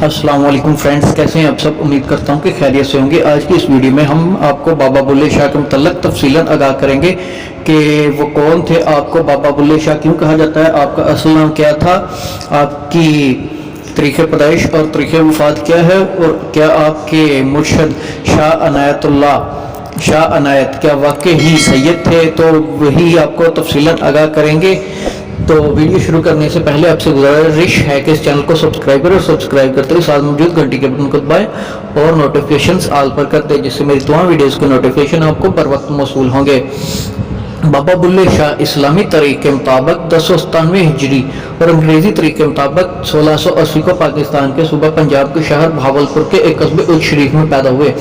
अस्सलाम वालेकुम फ्रेंड्स, कैसे हैं आप सब। उम्मीद करता हूं कि खैरियत से होंगे। आज की इस वीडियो में हम आपको बाबा बुल्ले शाह के मुतल्लिक़ तफसीलन आगाह करेंगे कि वो कौन थे, आपको बाबा बुल्ले शाह क्यों कहा जाता है, आपका असल नाम क्या था, आपकी तारीख़ पैदाइश और तारीख़ वफ़ात क्या है, और क्या आपके मुर्शद शाह अनायत क्या वाकई ही सैयद थे, तो वही आपको तफसीलन आगाह करेंगे। तो वीडियो शुरू करने से पहले आपसे गुजारिश है कि इस चैनल को सब्सक्राइब करें और सब्सक्राइब करते हुए साथ मौजूद घंटी के बटन को दबाएं और नोटिफिकेशंस ऑल पर कर दें, जिससे मेरी तमाम वीडियोस के नोटिफिकेशन आपको बर वक्त मौसूल होंगे। बाबा बुल्ले शाह इस्लामी तरीक़ के मुताबिक 1097 हिजरी और अंग्रेज़ी तरीक़ के मुताबिक 1680 को पाकिस्तान के सूबा पंजाब के शहर भावलपुर के एक कस्बे उज शरीफ में पैदा हुए।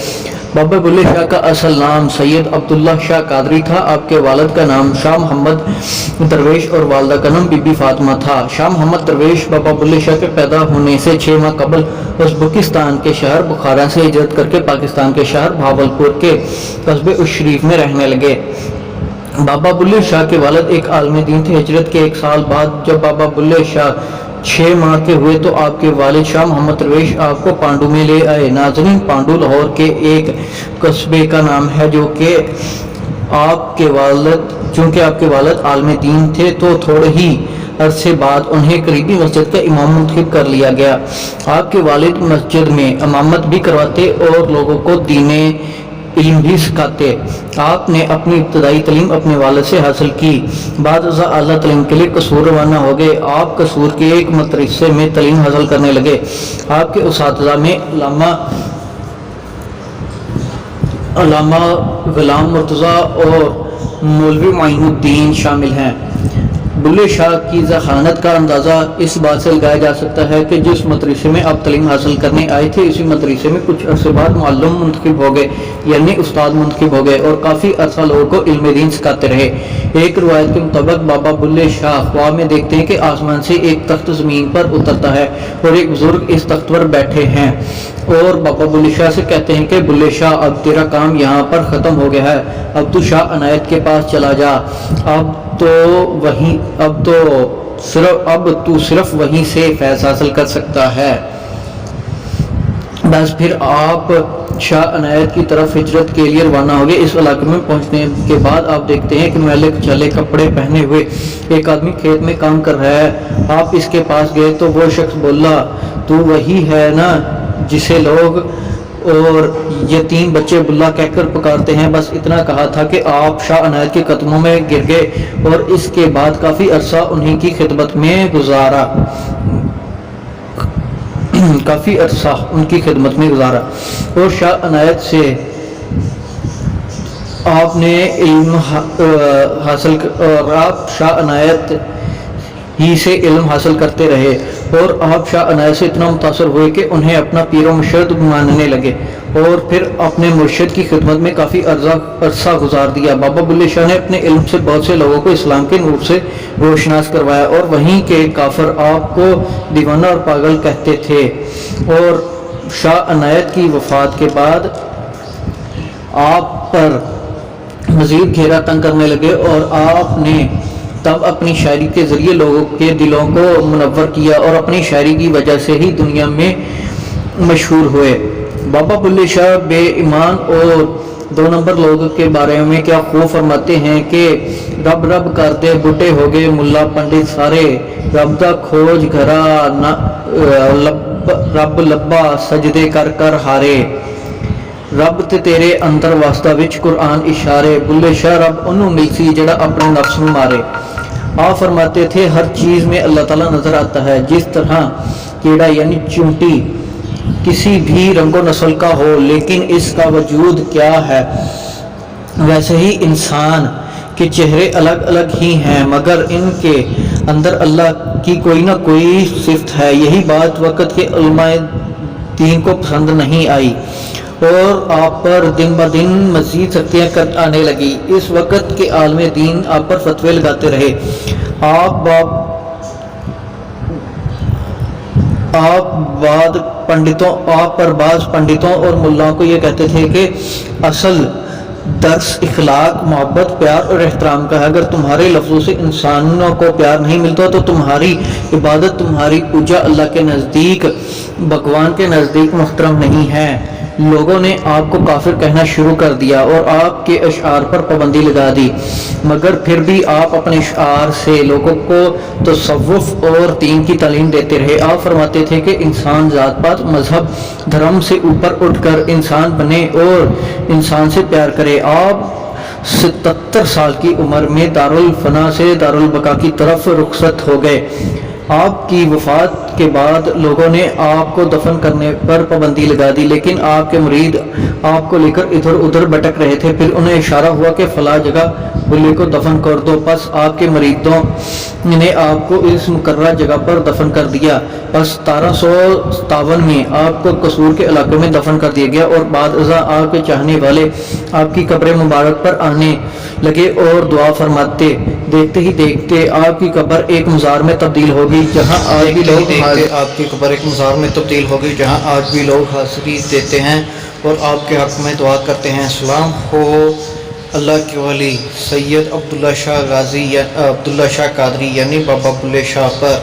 बाबा बुल्ले शाह का असल नाम सैयद अब्दुल्ला शाह कादरी था। आपके वालिद का नाम शाह मोहम्मद दरवेश और वालदा का नाम बीबी फातिमा था। शाह मोहम्मद दरवेश बाबा बुल्ले शाह के पैदा होने से 6 माह कबल उज़्बेकिस्तान के शहर बुखारा से हिजरत करके पाकिस्तान के शहर भावलपुर के कस्बे उज शरीफ में रहने लगे। बाबा बुल्ले शाह के वालिद एक आलम दीन थे। हिजरत के 1 साल बाद जब बाबा बुल्ले शाह 6 माह के हुए तो आपके वालिद शाह मोहम्मद दरवेश आपको पांडू में ले आए। नाज़रीन, पांडू लाहौर के एक कस्बे का नाम है, जो कि चूँकि आपके वालिद आलम दीन थे तो थोड़े ही अरसे बाद उन्हें करीबी मस्जिद का इमाम मुंतखब कर लिया गया। आपके वालिद मस्जिद में इमामत भी करवाते और लोगों को दीने इल्म भी सिखाते। आपने अपनी इब्तदाई तालीम अपने वालिद से हासिल की। बाद आला तालीम के लिए कसूर रवाना हो गए। आप कसूर के एक मदरसे में तालीम हासिल करने लगे। आपके उस्ताद में अल्लामा गुलाम मुर्तज़ा और मौलवी माइनुद्दीन शामिल हैं। बुल्ले शाह की ज़हानत का अंदाज़ा इस बात से लगाया जा सकता है कि जिस मदरसे में आप तालीम हासिल करने आए थे, इसी मदरसे में कुछ अरसे बाद मुअल्लिम मुंतखब हो गए, यानी उस्ताद मुंतखब हो गए, और काफ़ी अरसा लोगों को इल्म दीन सिखाते रहे। एक रवायत के मुताबिक बाबा बुल्ले शाह ख्वाब में देखते हैं कि आसमान से एक तख्त ज़मीन पर उतरता है और एक बुजुर्ग इस तख्त पर बैठे हैं, और बाबा बुल्ले शाह से कहते हैं कि बुल्ले शाह, अब तेरा काम यहाँ पर ख़त्म हो गया है, अब तू शाह अनायत के पास चला जा। अब तू सिर्फ वहीं से फैज़ हासिल कर सकता है। बस फिर आप शाह अनायत की तरफ हिजरत के लिए रवाना हो गए। इस इलाके में पहुंचने के बाद आप देखते हैं कि मैले चले कपड़े पहने हुए एक आदमी खेत में काम कर रहा है। आप इसके पास गए तो वो शख्स बोला, तू वही है ना जिसे लोग और यतीम बच्चे बुल्ला कहकर पुकारते हैं। बस इतना कहा था कि आप शाह अनायत के कदमों में गिर गए और इसके बाद काफ़ी अरसा उन्हीं की खिदमत में गुजारा और शाह अनायत से आपने इल्म हासिल और आप शाह अनायत ही से इल्म हासिल करते रहे, और आप शाह अनायत से इतना मुतासर हुए कि उन्हें अपना पीर व मुर्शिद मानने लगे और फिर अपने मुर्शिद की खिदमत में काफ़ी अरसा गुजार दिया। बाबा बुल्ले शाह ने अपने इल्म से बहुत से लोगों को इस्लाम के नूर से रोशनास करवाया, और वहीं के काफिर आपको दीवाना और पागल कहते थे। और शाह अनायत की वफ़ात के बाद आप पर मज़ीद घेरा तंग करने लगे, और आपने तब अपनी शायरी के ज़रिए लोगों के दिलों को मुनव्वर किया और अपनी शायरी की वजह से ही दुनिया में मशहूर हुए। बाबा बुल्ले शाह बेईमान और 2 नंबर लोगों के बारे में क्या खूब फरमाते हैं कि रब रब करते बुढ़े हो गए मुल्ला पंडित सारे, रब दा खोज घरा रब लब्बा सजदे कर कर हारे, रब ते तेरे अंदर वास्ता विच कुरान इशारे। बुल्ले शाह रब उन्हों नहीं सी जड़ा अपने नफ्स में मारे। आप फरमाते थे हर चीज़ में अल्लाह ताला नज़र आता है। जिस तरह कीड़ा यानी चूंटी किसी भी रंगो नस्ल का हो लेकिन इसका वजूद क्या है, वैसे ही इंसान के चेहरे अलग अलग ही हैं मगर इनके अंदर अल्लाह की कोई ना कोई सिफत है। यही बात वक़्त के उलमाए दीन को पसंद नहीं आई और आप पर दिन ब दिन मज़ीद सख्तियाँ कर आने लगी। इस वक़्त के आलम दीन आप पर फतवे लगाते रहे। आप पर बाज़ पंडितों और मुल्लाओं को ये कहते थे कि असल درس اخلاق، محبت، پیار اور احترام کا ہے۔ اگر تمہارے لفظوں سے انسانوں کو پیار نہیں ملتا تو تمہاری عبادت، تمہاری پوجا اللہ کے نزدیک، بھگوان کے نزدیک محترم نہیں ہے۔ لوگوں نے آپ کو کافر کہنا شروع کر دیا اور آپ کے اشعار پر پابندی لگا دی، مگر پھر بھی آپ اپنے اشعار سے لوگوں کو تصوف اور دین کی تعلیم دیتے رہے۔ آپ فرماتے تھے کہ انسان ذات پات، مذہب، دھرم سے اوپر اٹھ کر انسان بنے اور انسان سے پیار کرے۔ آپ 77 سال کی عمر میں دارالفنا سے دارالبقا کی طرف رخصت ہو گئے۔ آپ کی وفات کے بعد لوگوں نے آپ کو دفن کرنے پر پابندی لگا دی، لیکن آپ کے مرید آپ کو لے کر ادھر ادھر بھٹک رہے تھے۔ پھر انہیں اشارہ ہوا کہ فلاں جگہ بلے کو دفن کر دو، پس آپ کے مریدوں نے آپ کو اس مقررہ جگہ پر دفن کر دیا۔ پس 1757 میں آپ کو قصور کے علاقے میں دفن کر دیا گیا اور بعد ازاں آپ کے چاہنے والے آپ کی قبر مبارک پر آنے لگے اور دعا فرماتے۔ دیکھتے ہی دیکھتے آپ کی قبر ایک مزار میں تبدیل ہو گئی، جہاں آج بھی لوگ حاضری دیتے ہیں اور آپ کے حق میں دعا کرتے ہیں۔ سلام ہو اللہ کے ولی سید عبداللہ شاہ قادری یعنی بابا بلے شاہ پر۔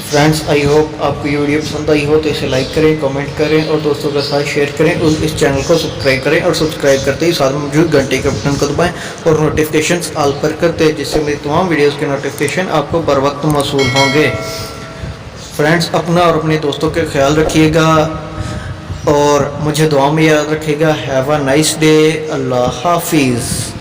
فرینڈز، آئی ہوپ آپ کو یہ ویڈیو پسند آئی ہو تو اسے لائک کریں، کامنٹ کریں اور دوستوں کے ساتھ شیئر کریں اور اس چینل کو سبسکرائب کریں، اور سبسکرائب کرتے ہی ساتھ میں موجود گھنٹے کے بٹن کو دبائیں اور نوٹیفیکیشنز آل پر کرتے ہیں، جس سے میری تمام ویڈیوز کے نوٹیفیکیشن آپ کو بر وقت موصول ہوں گے۔ فرینڈز، اپنا اور اپنے دوستوں کا خیال رکھیے گا اور مجھے دعا میں یاد رکھیے گا۔ Have a nice day. اللہ حافظ۔